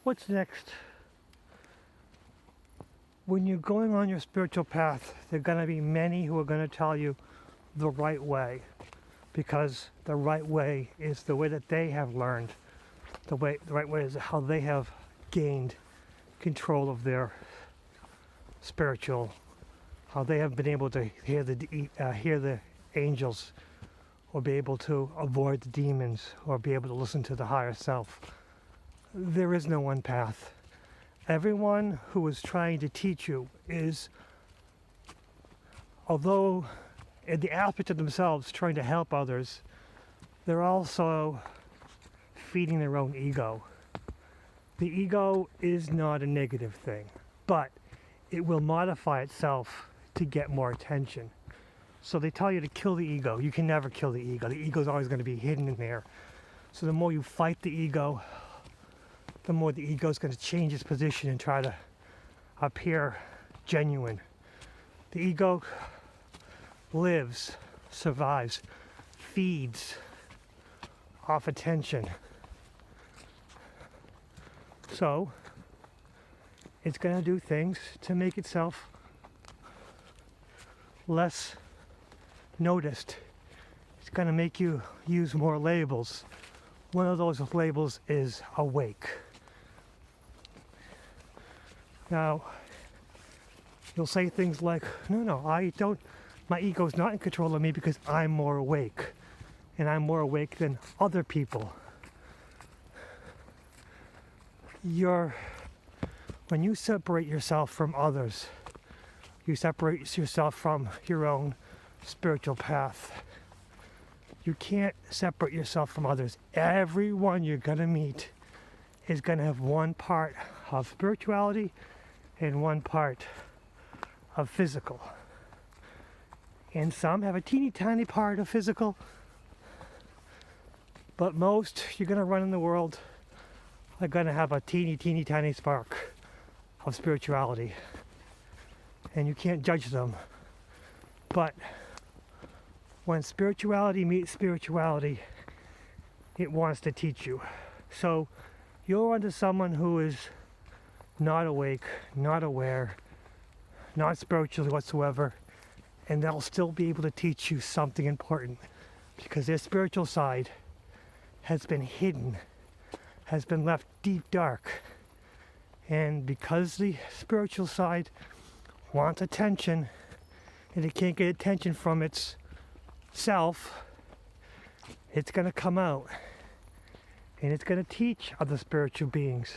What's next? When you're going on your spiritual path, there are going to be many who are going to tell you the right way, because the right way is the way that they have learned. The right way is how they have gained control of their spiritual, how they have been able to hear the angels, or be able to avoid the demons, or be able to listen to the higher self. There is no one path. Everyone who is trying to teach you is, although in the aspect of themselves trying to help others, they're also feeding their own ego. The ego is not a negative thing, but it will modify itself to get more attention. So they tell you to kill the ego. You can never kill the ego. The ego is always going to be hidden in there. So the more you fight the ego, the more the ego is going to change its position and try to appear genuine. The ego lives, survives, feeds off attention. So it's going to do things to make itself less noticed. It's going to make you use more labels. One of those labels is awake. Now, you'll say things like, no, my ego's not in control of me because I'm more awake. And I'm more awake than other people. When you separate yourself from others, you separate yourself from your own spiritual path. You can't separate yourself from others. Everyone you're going to meet is going to have one part of spirituality and one part of physical. And some have a teeny tiny part of physical, but most you're going to run in the world are going to have a teeny tiny spark of spirituality. And you can't judge them. But when spirituality meets spirituality, it wants to teach you. So you're onto someone who is not awake, not aware, not spiritually whatsoever, and they'll still be able to teach you something important, because their spiritual side has been hidden, has been left deep dark. And because the spiritual side wants attention, and it can't get attention from its self, it's going to come out and it's going to teach other spiritual beings.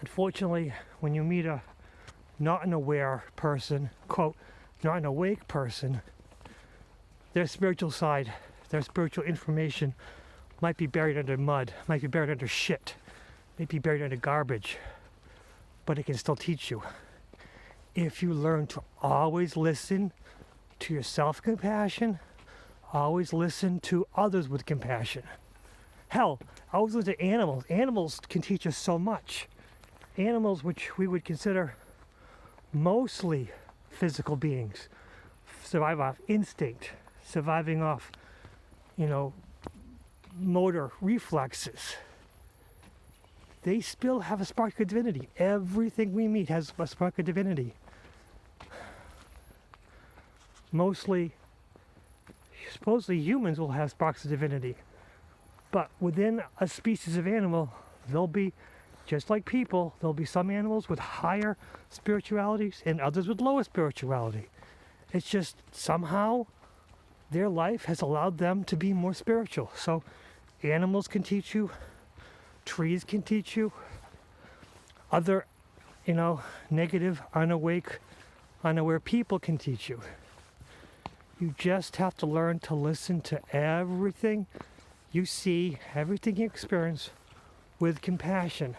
Unfortunately, when you meet a not an aware person, quote, not an awake person, their spiritual side, their spiritual information might be buried under mud, might be buried under shit, might be buried under garbage, but it can still teach you. If you learn to always listen to your self-compassion, always listen to others with compassion. Hell, always listen to animals. Animals can teach us so much. Animals, which we would consider mostly physical beings, survive off instinct, surviving off, motor reflexes. They still have a spark of divinity. Everything we meet has a spark of divinity. Mostly, supposedly humans will have sparks of divinity. But within a species of animal, there'll be, just like people, there'll be some animals with higher spiritualities and others with lower spirituality. It's just somehow their life has allowed them to be more spiritual. So animals can teach you, trees can teach you, other, negative, unaware people can teach you. You just have to learn to listen to everything you see, everything you experience with compassion.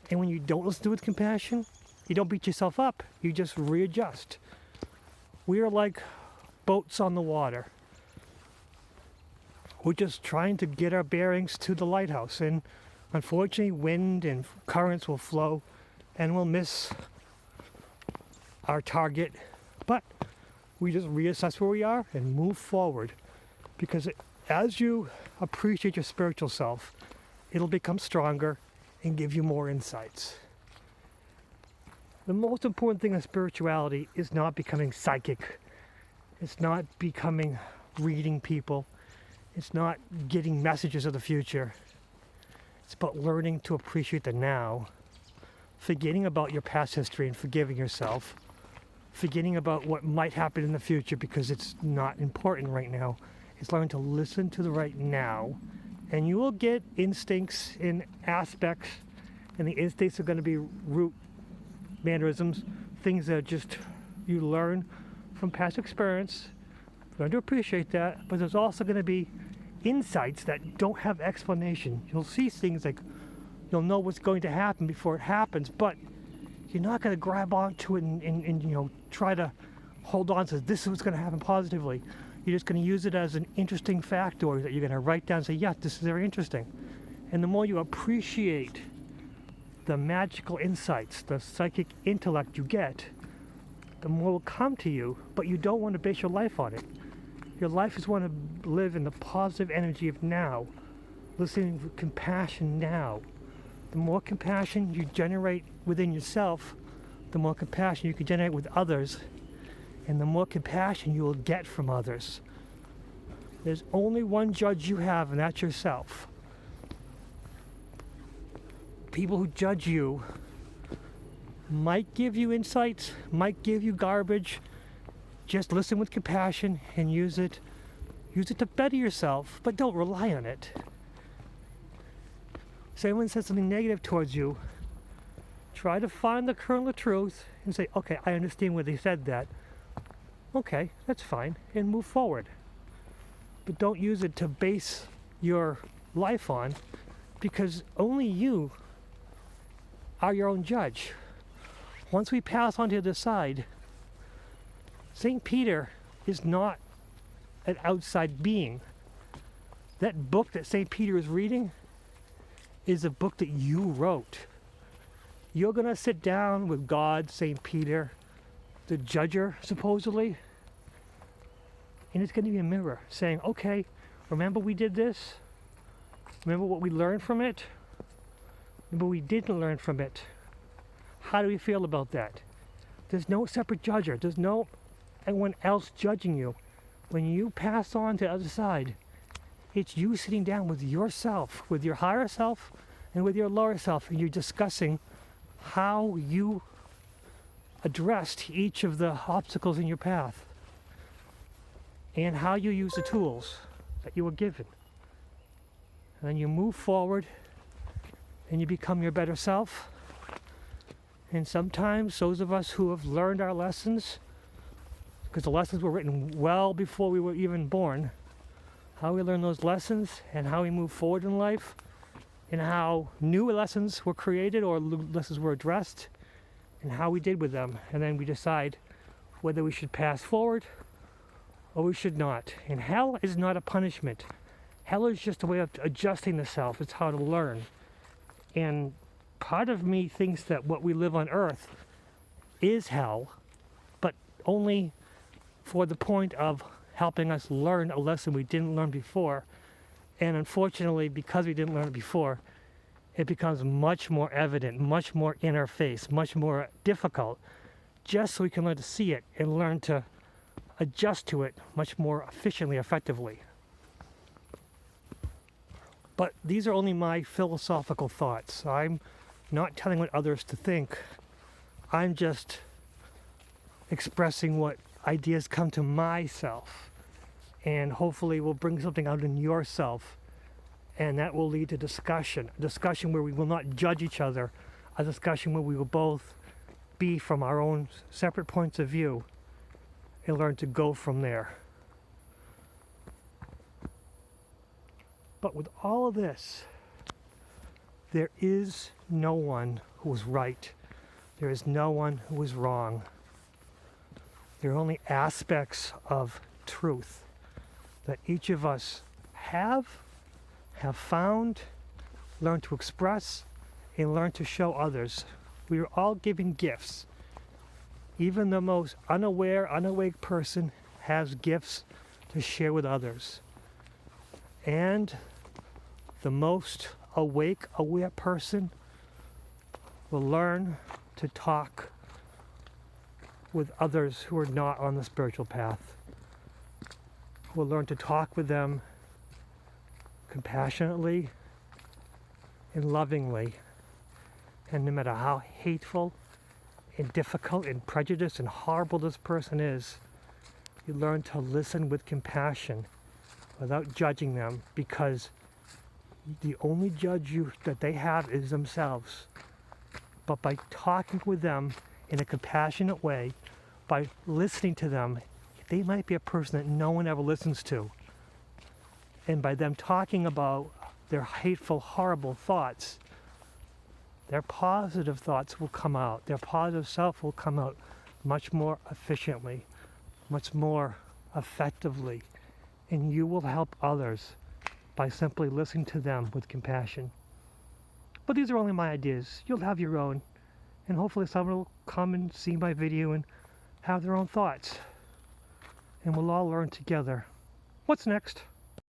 And when you don't listen to it with compassion, you don't beat yourself up. You just readjust. We are like boats on the water. We're just trying to get our bearings to the lighthouse. And unfortunately, wind and currents will flow and we'll miss our target. But we just reassess where we are and move forward. Because as you appreciate your spiritual self, it'll become stronger and give you more insights. The most important thing in spirituality is not becoming psychic. It's not becoming reading people. It's not getting messages of the future. It's about learning to appreciate the now, forgetting about your past history and forgiving yourself, forgetting about what might happen in the future because it's not important right now. It's learning to listen to the right now, and you will get instincts and aspects, and the instincts are going to be root mannerisms, things that just you learn from past experience. Learn to appreciate that, but there's also going to be insights that don't have explanation. You'll see things like you'll know what's going to happen before it happens, but you're not going to grab onto it and try to hold on to this is what's going to happen positively. You're just going to use it as an interesting factoid that you're going to write down and say, yeah, this is very interesting. And the more you appreciate the magical insights, the psychic intellect you get, the more will come to you, but you don't want to base your life on it. Your life is want to live in the positive energy of now, listening with compassion now. The more compassion you generate within yourself, the more compassion you can generate with others, and the more compassion you will get from others. There's only one judge you have, and that's yourself. People who judge you might give you insights, might give you garbage. Just listen with compassion and use it to better yourself, but don't rely on it. If someone says something negative towards you, try to find the kernel of truth and say, okay, I understand why they said that. Okay, that's fine, and move forward. But don't use it to base your life on, because only you are your own judge. Once we pass on to the other side, St. Peter is not an outside being. That book that St. Peter is reading is a book that you wrote. You're going to sit down with God, St. Peter, the judger, supposedly, and it's going to be a mirror saying, okay, remember we did this? Remember what we learned from it? Remember we didn't learn from it? How do we feel about that? There's no separate judger. There's no anyone else judging you. When you pass on to the other side, it's you sitting down with yourself, with your higher self and with your lower self, and you're discussing how you addressed each of the obstacles in your path and how you use the tools that you were given. And then you move forward and you become your better self. And sometimes those of us who have learned our lessons, because the lessons were written well before we were even born, how we learn those lessons and how we move forward in life, and how new lessons were created or lessons were addressed, and how we did with them. And then we decide whether we should pass forward or we should not. And hell is not a punishment. Hell is just a way of adjusting the self. It's how to learn. And part of me thinks that what we live on earth is hell, but only for the point of helping us learn a lesson we didn't learn before. And unfortunately, because we didn't learn it before, it becomes much more evident, much more in our face, much more difficult, just so we can learn to see it and learn to adjust to it much more efficiently, effectively. But these are only my philosophical thoughts. I'm not telling what others to think. I'm just expressing what ideas come to myself, and hopefully will bring something out in yourself, and that will lead to discussion, a discussion where we will not judge each other, a discussion where we will both be from our own separate points of view and learn to go from there. But with all of this, there is no one who is right. There is no one who is wrong. There are only aspects of truth that each of us have found, learned to express, and learned to show others. We are all given gifts. Even the most unaware, unawake person has gifts to share with others. And the most awake, aware person will learn to talk with others who are not on the spiritual path. Will learn to talk with them compassionately and lovingly. And no matter how hateful and difficult and prejudiced and horrible this person is, you learn to listen with compassion without judging them, because the only judge that they have is themselves. But by talking with them in a compassionate way, by listening to them, they might be a person that no one ever listens to. And by them talking about their hateful, horrible thoughts, their positive thoughts will come out. Their positive self will come out much more efficiently, much more effectively. And you will help others by simply listening to them with compassion. But these are only my ideas. You'll have your own. And hopefully someone will come and see my video and have their own thoughts. And we'll all learn together. What's next?